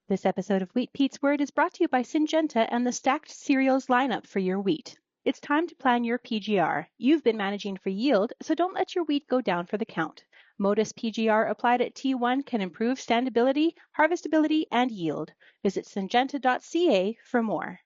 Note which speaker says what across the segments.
Speaker 1: This episode of Wheat Pete's Word is brought to you by Syngenta and the stacked cereals lineup for your wheat. It's time to plan your PGR. You've been managing for yield, so don't let your wheat go down for the count. Modus PGR applied at T1 can improve standability, harvestability, and yield. Visit syngenta.ca for more.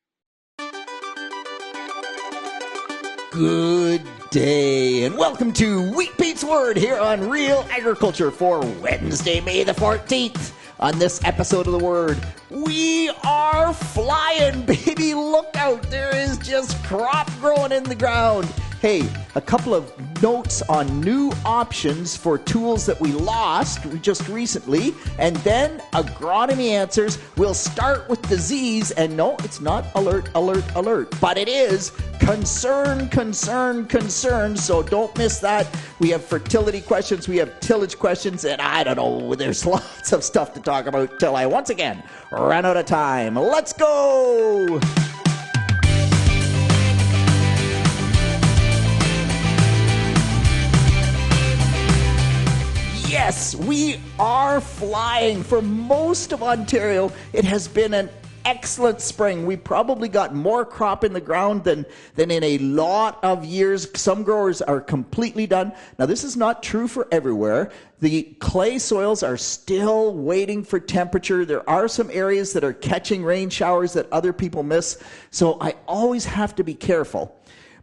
Speaker 2: Good day, and welcome to Wheat Pete's Word here on Real Agriculture for Wednesday, May the 14th. On this episode of The Word, we are flying, baby. Look out. There is just crop growing in the ground. Hey, a couple of notes on new options for tools that we lost just recently, and then agronomy answers. We'll start with disease, and no, it's not alert, but it is concern, so don't miss that. We have fertility questions, we have tillage questions, and I don't know, there's lots of stuff to talk about till I once again run out of time. Let's go! Yes, we are flying. For most of Ontario, it has been an excellent spring. We probably got more crop in the ground than in a lot of years. Some growers are completely done. Now, this is not true for everywhere. The clay soils are still waiting for temperature. There are some areas that are catching rain showers that other people miss. So I always have to be careful.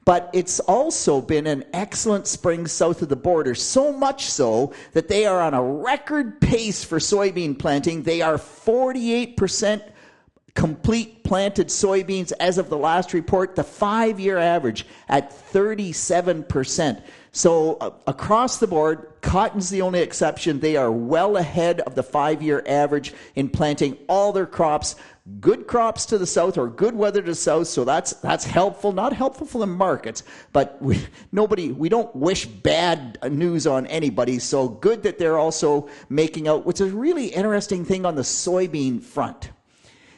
Speaker 2: But it's also been an excellent spring south of the border, so much so that they are on a record pace for soybean planting. They are 48% complete planted soybeans as of the last report, the 5-year average at 37%. So across the board, cotton's the only exception. They are well ahead of the 5-year average in planting all their crops. Good crops to the south, or good weather to the south, so that's helpful. Not helpful for the markets, but we don't wish bad news on anybody. So good that they're also making out. What's a really interesting thing on the soybean front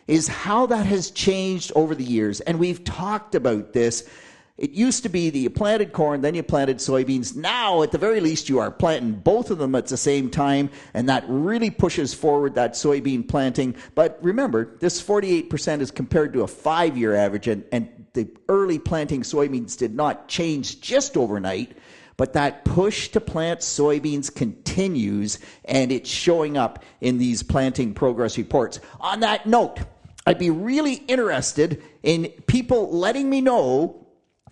Speaker 2: is how that has changed over the years, and we've talked about this. It used to be that you planted corn, then you planted soybeans. Now, at the very least, you are planting both of them at the same time, and that really pushes forward that soybean planting. But remember, this 48% is compared to a 5-year average, and the early planting soybeans did not change just overnight, but that push to plant soybeans continues, and it's showing up in these planting progress reports. On that note, I'd be really interested in people letting me know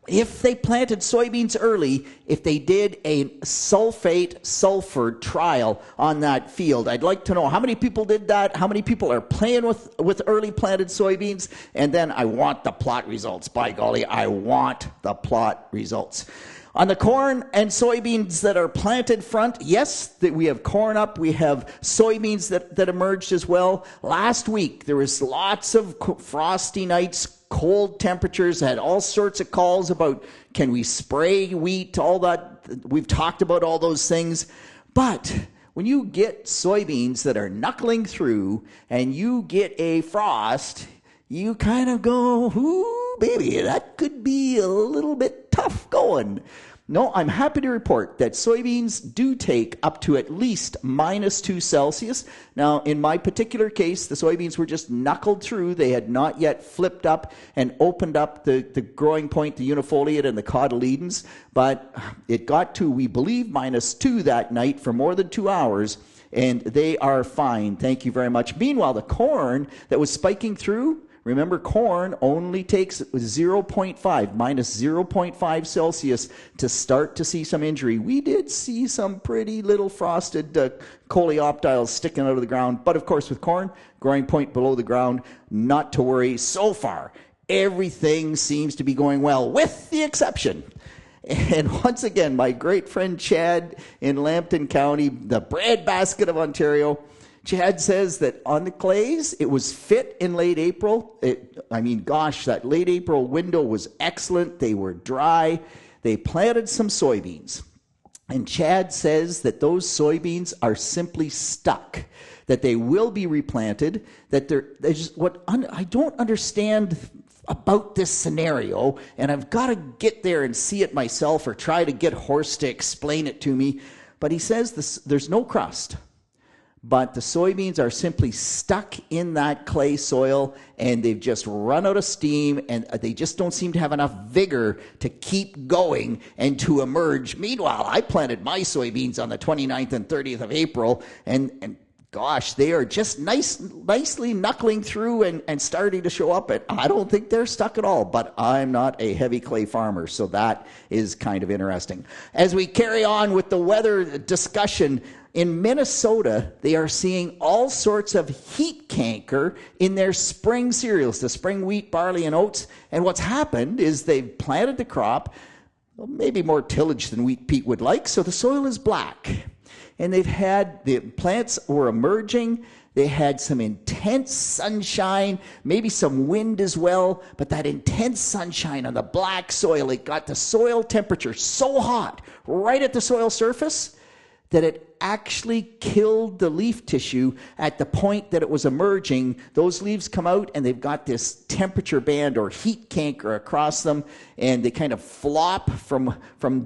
Speaker 2: if they planted soybeans early, if they did a sulphur trial on that field. I'd like to know how many people did that, how many people are playing with early planted soybeans, and then I want the plot results. By golly, I want the plot results. On the corn and soybeans that are planted front, yes, we have corn up. We have soybeans that emerged as well. Last week, there was lots of frosty nights, cold temperatures, had all sorts of calls about can we spray wheat, all that. We've talked about all those things. But when you get soybeans that are knuckling through and you get a frost, you kind of go, ooh, baby, that could be a little bit tough going. No, I'm happy to report that soybeans do take up to at least -2 Celsius. Now, in my particular case, the soybeans were just knuckled through. They had not yet flipped up and opened up the growing point, the unifoliate and the cotyledons, but it got to, we believe, -2 that night for more than 2 hours, and they are fine. Thank you very much. Meanwhile, the corn that was spiking through, remember, corn only takes -0.5 Celsius to start to see some injury. We did see some pretty little frosted coleoptiles sticking out of the ground. But of course, with corn, growing point below the ground, not to worry. So far, everything seems to be going well, with the exception. And once again, my great friend Chad in Lambton County, the breadbasket of Ontario, Chad says that on the clays, it was fit in late April. That late April window was excellent. They were dry. They planted some soybeans. And Chad says that those soybeans are simply stuck, that they will be replanted, that I don't understand about this scenario, and I've got to get there and see it myself or try to get Horst to explain it to me. But he says there's no crust. but the soybeans are simply stuck in that clay soil, and they've just run out of steam, and they just don't seem to have enough vigor to keep going and to emerge. Meanwhile, I planted my soybeans on the 29th and 30th of April, and gosh, they are just nicely knuckling through and starting to show up. I don't think they're stuck at all, but I'm not a heavy clay farmer, so that is kind of interesting. As we carry on with the weather discussion, in Minnesota, they are seeing all sorts of heat canker in their spring cereals, the spring wheat, barley, and oats. And what's happened is they've planted the crop, maybe more tillage than wheat Pete would like, so the soil is black. And the plants were emerging. They had some intense sunshine, maybe some wind as well, but that intense sunshine on the black soil, it got the soil temperature so hot right at the soil surface that it actually killed the leaf tissue at the point that it was emerging. Those leaves come out and they've got this temperature band or heat canker across them, and they kind of flop from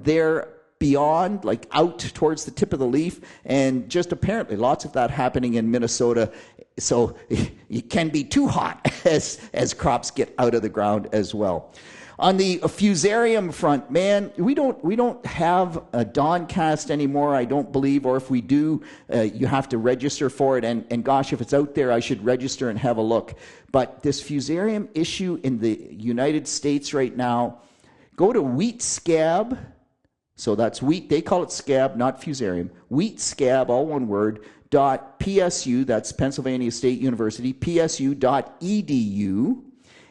Speaker 2: there beyond, like out towards the tip of the leaf, and just apparently lots of that happening in Minnesota. So it can be too hot as crops get out of the ground as well. On the fusarium front, man, we don't have a dawncast anymore, I don't believe, or if we do, you have to register for it, and gosh, if it's out there, I should register and have a look. But this fusarium issue in the United States right now, go to wheat scab, so that's wheat, they call it scab, not fusarium, wheat scab, all one word, .psu, that's Pennsylvania State University, psu.edu,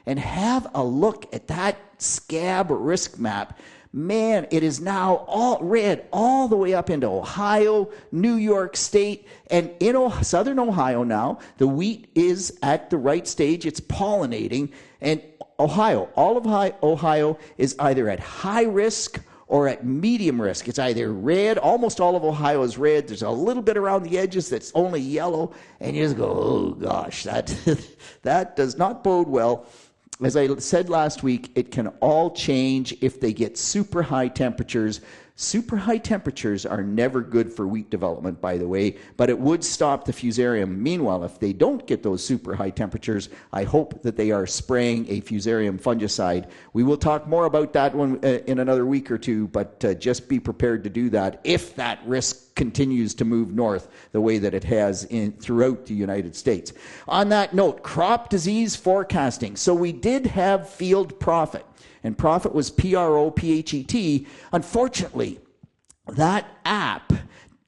Speaker 2: and have a look at that scab risk map. Man, it is now all red all the way up into Ohio, New York State, and in southern Ohio now, the wheat is at the right stage. It's pollinating, and Ohio, all of Ohio is either at high risk or at medium risk. It's either red, almost all of Ohio is red. There's a little bit around the edges that's only yellow, and you just go, oh gosh, that does not bode well. As I said last week, it can all change if they get super high temperatures. Super high temperatures are never good for wheat development, by the way, but it would stop the fusarium. Meanwhile, if they don't get those super high temperatures, I hope that they are spraying a fusarium fungicide. We will talk more about that one in another week or two, but just be prepared to do that if that risk continues to move north the way that it has throughout the United States. On that note, crop disease forecasting. So we did have field profit. And profit was PROPHET. Unfortunately, that app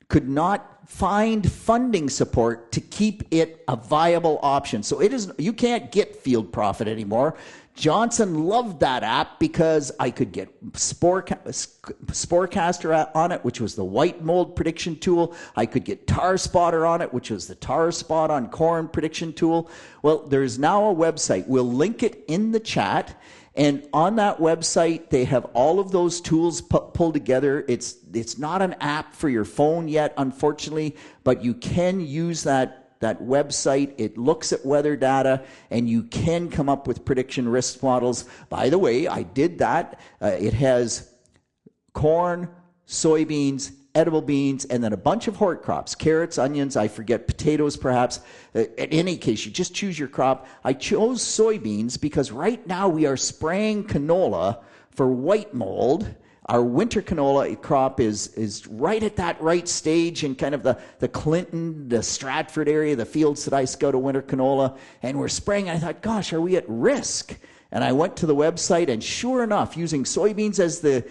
Speaker 2: could not find funding support to keep it a viable option. So you can't get field profit anymore. Johnson loved that app because I could get Sporecaster on it, which was the white mold prediction tool. I could get Tar Spotter on it, which was the tar spot on corn prediction tool. Well, there's now a website. We'll link it in the chat. And on that website, they have all of those tools pulled together. It's not an app for your phone yet, unfortunately, but you can use that website. It looks at weather data, and you can come up with prediction risk models. By the way, I did that. It has corn, soybeans, edible beans, and then a bunch of hort crops, carrots, onions, I forget, potatoes perhaps. In any case, you just choose your crop. I chose soybeans because right now we are spraying canola for white mold. Our winter canola crop is right at that right stage in kind of the Clinton, the Stratford area, the fields that I scout a winter canola, and we're spraying. I thought, gosh, are we at risk? And I went to the website, and sure enough, using soybeans as the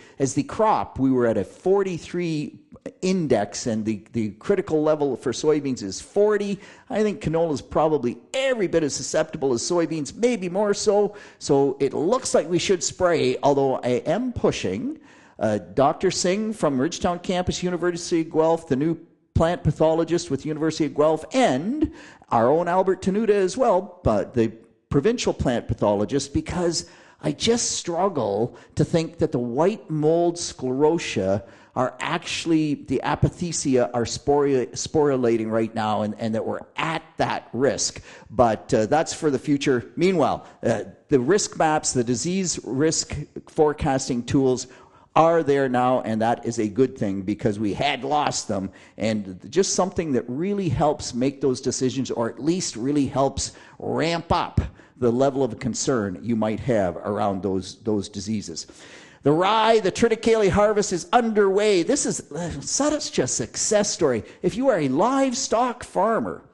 Speaker 2: crop, we were at a 43 index, and the critical level for soybeans is 40. I think canola is probably every bit as susceptible as soybeans, maybe more so. So it looks like we should spray, although I am pushing Dr. Singh from Ridgetown Campus, University of Guelph, the new plant pathologist with University of Guelph, and our own Albert Tenuta as well, but the provincial plant pathologist, because I just struggle to think that the white mold sclerotia are actually, the apothecia are sporulating right now, and that we're at that risk. But that's for the future. Meanwhile, the risk maps, the disease risk forecasting tools are there now, and that is a good thing because we had lost them. And just something that really helps make those decisions, or at least really helps ramp up the level of concern you might have around those diseases. The rye, the Triticale harvest is underway. This is such a success story. If you are a livestock farmer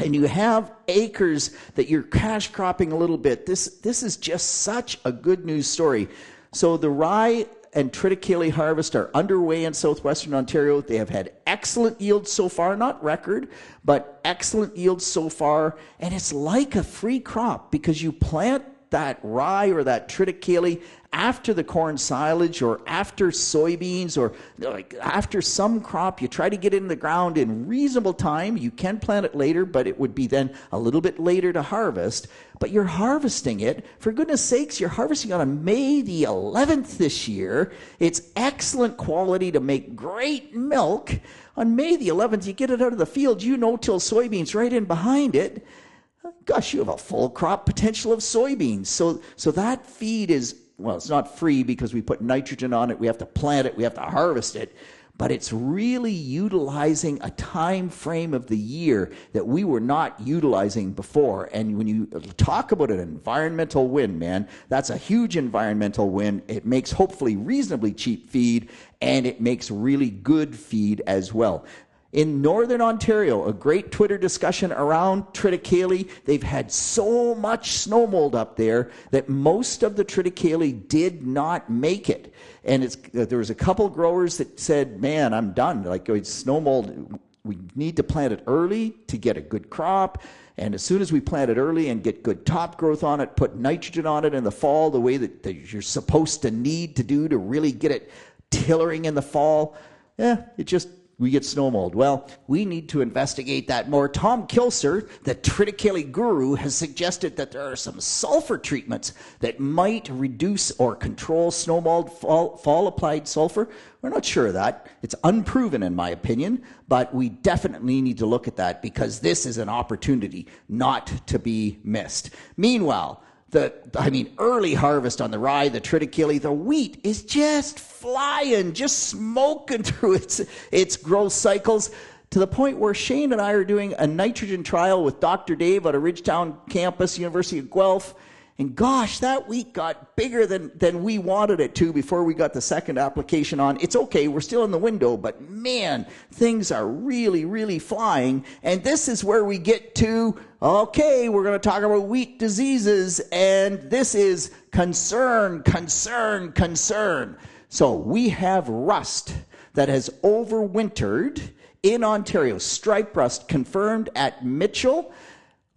Speaker 2: and you have acres that you're cash cropping a little bit, this is just such a good news story. So the rye and Triticale harvest are underway in southwestern Ontario. They have had excellent yields so far, not record, but excellent yields so far. And it's like a free crop because you plant that rye or that Triticale after the corn silage or after soybeans or like after some crop. You try to get it in the ground in reasonable time. You can plant it later, but it would be then a little bit later to harvest. But you're harvesting it. For goodness sakes, you're harvesting on May the 11th this year. It's excellent quality to make great milk. On May the 11th, you get it out of the field, you no-till soybeans right in behind it. Gosh, you have a full crop potential of soybeans. So that feed is, well, it's not free because we put nitrogen on it. We have to plant it. We have to harvest it. But it's really utilizing a time frame of the year that we were not utilizing before. And when you talk about an environmental win, man, that's a huge environmental win. It makes hopefully reasonably cheap feed, and it makes really good feed as well. In Northern Ontario, a great Twitter discussion around Triticale. They've had so much snow mold up there that most of the Triticale did not make it. And there was a couple growers that said, man, I'm done. Like, it's snow mold, we need to plant it early to get a good crop. And as soon as we plant it early and get good top growth on it, put nitrogen on it in the fall the way that you're supposed to need to do to really get it tillering in the fall, we get snow mold. Well, we need to investigate that more. Tom Kilser, the Triticale guru, has suggested that there are some sulphur treatments that might reduce or control snow mold, fall applied sulphur. We're not sure of that. It's unproven in my opinion, but we definitely need to look at that because this is an opportunity not to be missed. Meanwhile, early harvest on the rye, the Triticale, the wheat is just flying, just smoking through its growth cycles to the point where Shane and I are doing a nitrogen trial with Dr. Dave at a Ridgetown campus, University of Guelph. And gosh, that wheat got bigger than we wanted it to before we got the second application on. It's okay, we're still in the window, but man, things are really, really flying. And this is where we get to, okay, we're going to talk about wheat diseases, and this is concern. So we have rust that has overwintered in Ontario. Stripe rust confirmed at Mitchell.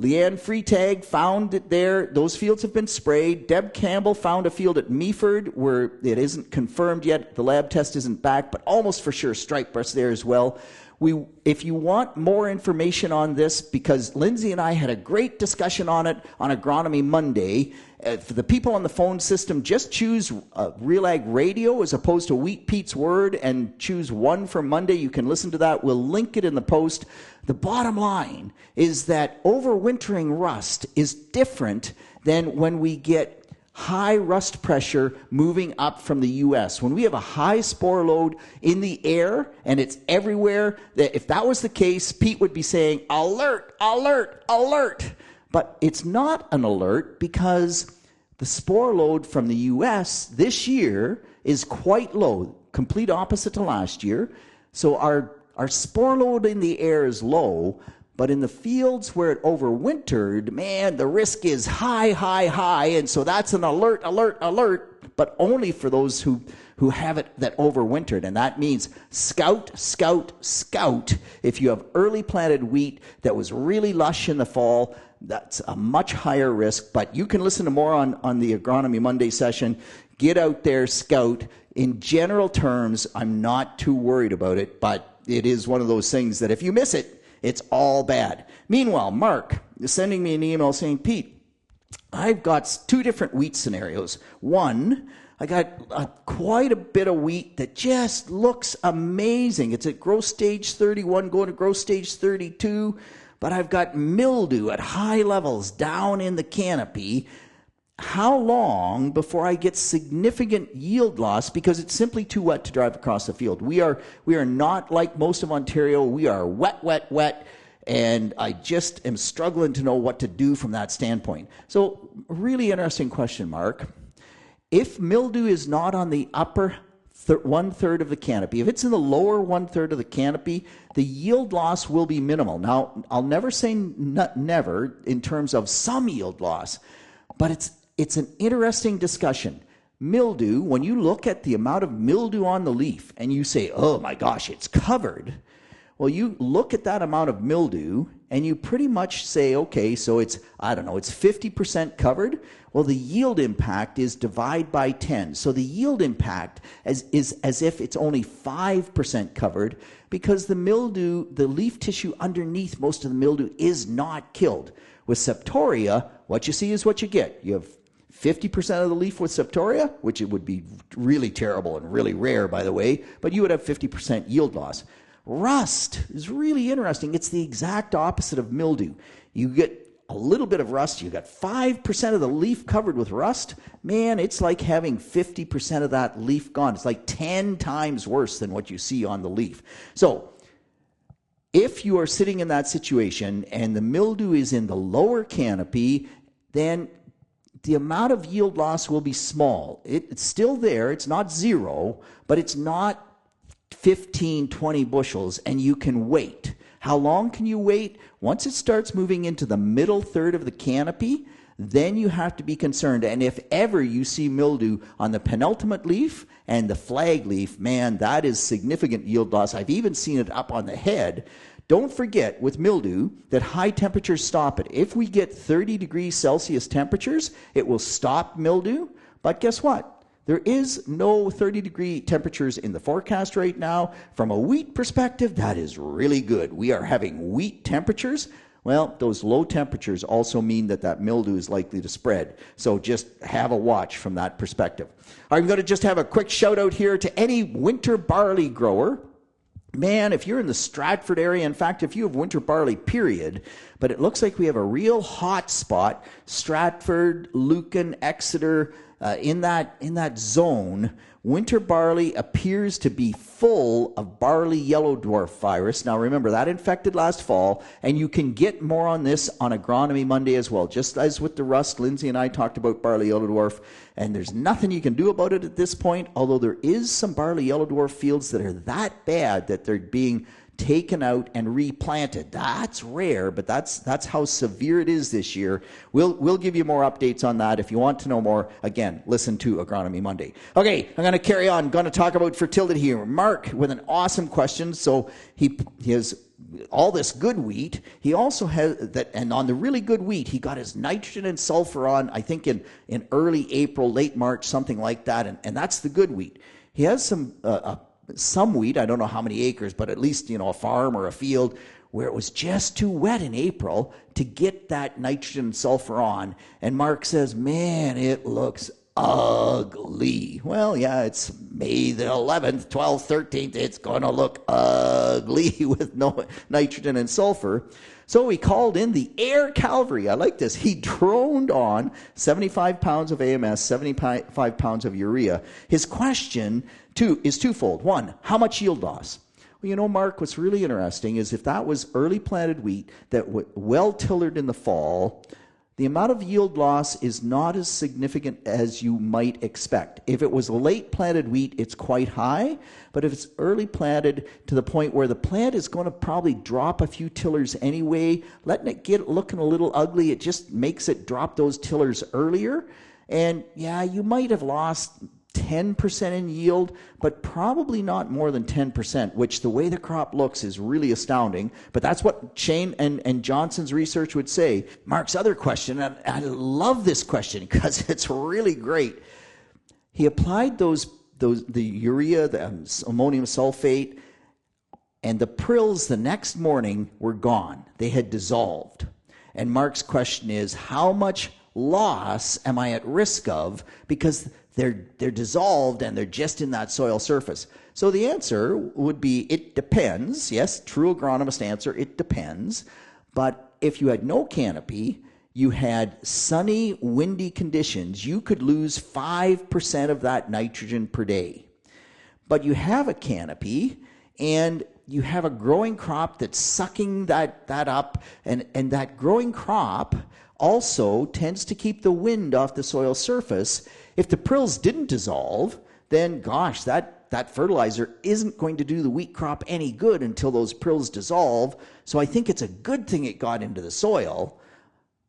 Speaker 2: Leanne Freitag found it there. Those fields have been sprayed. Deb Campbell found a field at Meaford where it isn't confirmed yet. The lab test isn't back, but almost for sure stripe rust there as well. If you want more information on this, because Lindsay and I had a great discussion on it on Agronomy Monday, for the people on the phone system, just choose Real Ag Radio as opposed to Wheat Pete's Word and choose one for Monday. You can listen to that. We'll link it in the post. The bottom line is that overwintering rust is different than when we get high rust pressure moving up from the U.S. When we have a high spore load in the air and it's everywhere, if that was the case, Pete would be saying, alert, alert, alert. But it's not an alert because the spore load from the U.S. this year is quite low, complete opposite to last year. So our spore load in the air is low, but in the fields where it overwintered, man, the risk is high, and so that's an alert, but only for those who have it that overwintered, and that means scout. If you have early planted wheat that was really lush in the fall, that's a much higher risk, but you can listen to more on the Agronomy Monday session. Get out there, scout. In general terms, I'm not too worried about it, but it is one of those things that if you miss it, it's all bad. Meanwhile, Mark is sending me an email saying, Pete, I've got two different wheat scenarios. One, I got quite a bit of wheat that just looks amazing. It's at growth stage 31, going to growth stage 32, but I've got mildew at high levels down in the canopy. how long before I get significant yield loss because it's simply too wet to drive across the field? We are not like most of Ontario. We are wet, wet, wet, and I just am struggling to know what to do from that standpoint. So, really interesting question, Mark. If mildew is not on the upper one-third of the canopy, if it's in the lower one-third of the canopy, the yield loss will be minimal. Now, I'll never say never in terms of some yield loss, but it's an interesting discussion. Mildew, when you look at the amount of mildew on the leaf and you say, oh my gosh, it's covered. Well, you look at that amount of mildew and you pretty much say, okay, so it's 50% covered. Well, the yield impact is divide by 10. So the yield impact is as if it's only 5% covered because the mildew, the leaf tissue underneath most of the mildew is not killed. With septoria, what you see is what you get. You have 50% of the leaf with septoria, which it would be really terrible and really rare, by the way, but you would have 50% yield loss. Rust is really interesting. It's the exact opposite of mildew. You get a little bit of rust, you got 5% of the leaf covered with rust. Man, it's like having 50% of that leaf gone. It's like 10 times worse than what you see on the leaf. So, if you are sitting in that situation and the mildew is in the lower canopy, then the amount of yield loss will be small. It's still there. It's not zero, but it's not 15, 20 bushels, and you can wait. How long can you wait? Once it starts moving into the middle third of the canopy, then you have to be concerned. And if ever you see mildew on the penultimate leaf and the flag leaf, man, that is significant yield loss. I've even seen it up on the head. Don't forget with mildew that high temperatures stop it. If we get 30 degrees Celsius temperatures, it will stop mildew. But guess what? There is no 30-degree temperatures in the forecast right now. From a wheat perspective, that is really good. We are having wheat temperatures. Well, those low temperatures also mean that mildew is likely to spread. So just have a watch from that perspective. I'm going to just have a quick shout out here to any winter barley grower. Man, if you're in the Stratford area, in fact, if you have winter barley, period, but it looks like we have a real hot spot, Stratford, Lucan, Exeter, in that zone, winter barley appears to be full of barley yellow dwarf virus. Now remember, that infected last fall, and you can get more on this on Agronomy Monday as well. Just as with the rust, Lindsay and I talked about barley yellow dwarf, and there's nothing you can do about it at this point, although there is some barley yellow dwarf fields that are that bad that they're being taken out and replanted. That's rare, but that's how severe it is this year. We'll give you more updates on that. If you want to know more, again, listen to Agronomy Monday. Okay, I'm going to carry on. I'm going to talk about fertility here. Mark with an awesome question. So he has all this good wheat. He also has that, and on the really good wheat, he got his nitrogen and sulfur on, I think in early April, late March, something like that, and that's the good wheat. He has some wheat, I don't know how many acres, but at least, a farm or a field where it was just too wet in April to get that nitrogen and sulfur on. And Mark says, man, it looks ugly. Well, yeah, it's May the 11th, 12th, 13th. It's going to look ugly with no nitrogen and sulfur. So he called in the air cavalry. I like this. He droned on 75 pounds of AMS, 75 pounds of urea. His question is twofold. One, how much yield loss? Well, Mark, what's really interesting is if that was early planted wheat that well tillered in the fall, the amount of yield loss is not as significant as you might expect. If it was late planted wheat, it's quite high, but if it's early planted to the point where the plant is going to probably drop a few tillers anyway, letting it get looking a little ugly, it just makes it drop those tillers earlier. And yeah, you might have lost 10% in yield, but probably not more than 10%, which the way the crop looks is really astounding. But that's what Shane and Johnson's research would say. Mark's other question, and I love this question because it's really great. He applied the urea, the ammonium sulfate, and the prills the next morning were gone. They had dissolved. And Mark's question is, how much loss am I at risk of because they're dissolved and they're just in that soil surface? So the answer would be, it depends. Yes, true agronomist answer, it depends. But if you had no canopy, you had sunny, windy conditions, you could lose 5% of that nitrogen per day. But you have a canopy, and you have a growing crop that's sucking that up, and that growing crop also tends to keep the wind off the soil surface. If the prills didn't dissolve, then gosh, that fertilizer isn't going to do the wheat crop any good until those prills dissolve. So I think it's a good thing it got into the soil.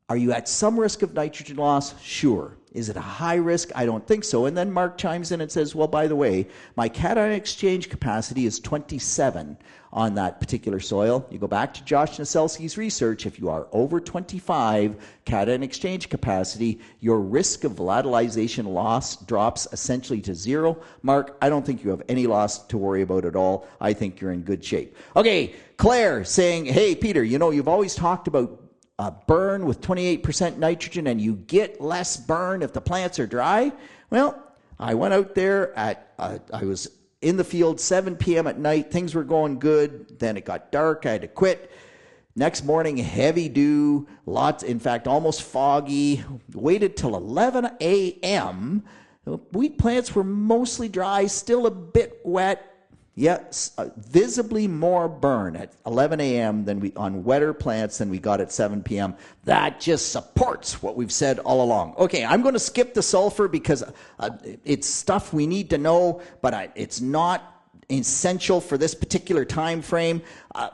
Speaker 2: Are you at some risk of nitrogen loss? Sure. Is it a high risk? I don't think so. And then Mark chimes in and says, well, by the way, my cation exchange capacity is 27 on that particular soil. You go back to Josh Naselski's research, if you are over 25 cation exchange capacity, your risk of volatilization loss drops essentially to zero. Mark, I don't think you have any loss to worry about at all. I think you're in good shape. Okay, Claire saying, hey, Peter, you've always talked about burn with 28% nitrogen, and you get less burn if the plants are dry. Well, I went out there I was in the field 7 p.m. at night. Things were going good. Then it got dark. I had to quit. Next morning, heavy dew, in fact, almost foggy. Waited till 11 a.m. Wheat plants were mostly dry, still a bit wet. Yes, visibly more burn at 11 a.m. on wetter plants than we got at 7 p.m. That just supports what we've said all along. Okay, I'm going to skip the sulfur because it's stuff we need to know, but it's not essential for this particular time frame.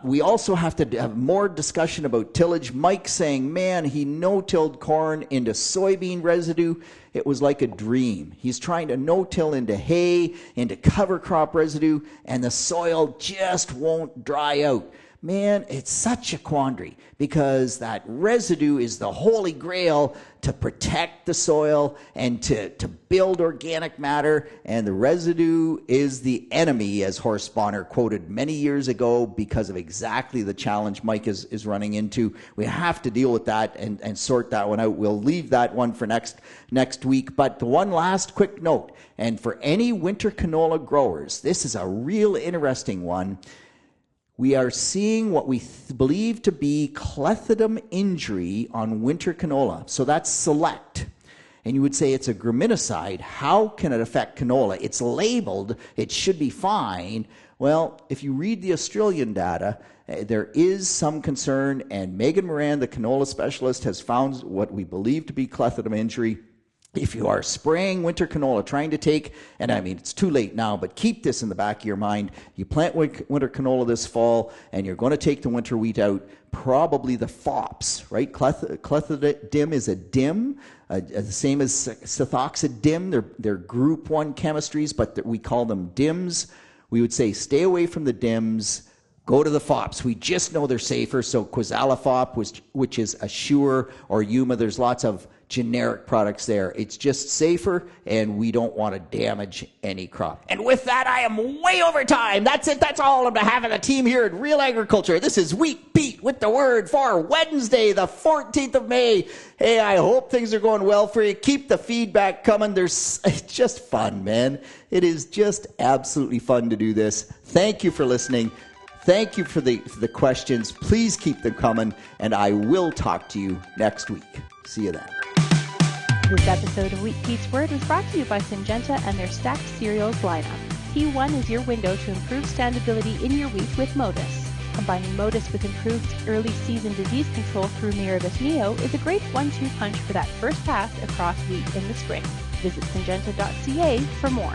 Speaker 2: We also have to have more discussion about tillage. Mike saying, man, he no-tilled corn into soybean residue. It was like a dream. He's trying to no-till into hay, into cover crop residue, and the soil just won't dry out. Man, it's such a quandary because that residue is the holy grail to protect the soil and to build organic matter, and the residue is the enemy, as Horst Bonner quoted many years ago, because of exactly the challenge Mike is running into. We have to deal with that and sort that one out. We'll leave that one for next week. But the one last quick note, and for any winter canola growers, this is a real interesting one. We are seeing what we believe to be clethodim injury on winter canola. So that's select. And you would say it's a graminicide. How can it affect canola? It's labeled. It should be fine. Well, if you read the Australian data, there is some concern, and Megan Moran, the canola specialist, has found what we believe to be clethodim injury. If you are spraying winter canola, trying to take, and I mean, it's too late now, but keep this in the back of your mind. You plant winter canola this fall, and you're going to take the winter wheat out, probably the FOPs, right? Clethodim is a dim, the same as sethoxydim. They're group 1 chemistries, but we call them DIMs. We would say stay away from the DIMs. Go to the FOPs. We just know they're safer. So Quizalafop, which is Assure, or Yuma, there's lots of generic products there. It's just safer, and we don't want to damage any crop. And with that, I am way over time. That's it. That's all on behalf of the team here at Real Agriculture. This is Wheat Pete with the word for Wednesday, the 14th of May. Hey, I hope things are going well for you. Keep the feedback coming. It's just fun, man. It is just absolutely fun to do this. Thank you for listening. Thank you for the questions. Please keep them coming, and I will talk to you next week. See you then.
Speaker 1: This episode of Wheat Pete's Word was brought to you by Syngenta and their stacked cereals lineup. P1 is your window to improve standability in your wheat with Modus. Combining Modus with improved early season disease control through Mirabis Neo is a great 1-2 punch for that first pass across wheat in the spring. Visit syngenta.ca for more.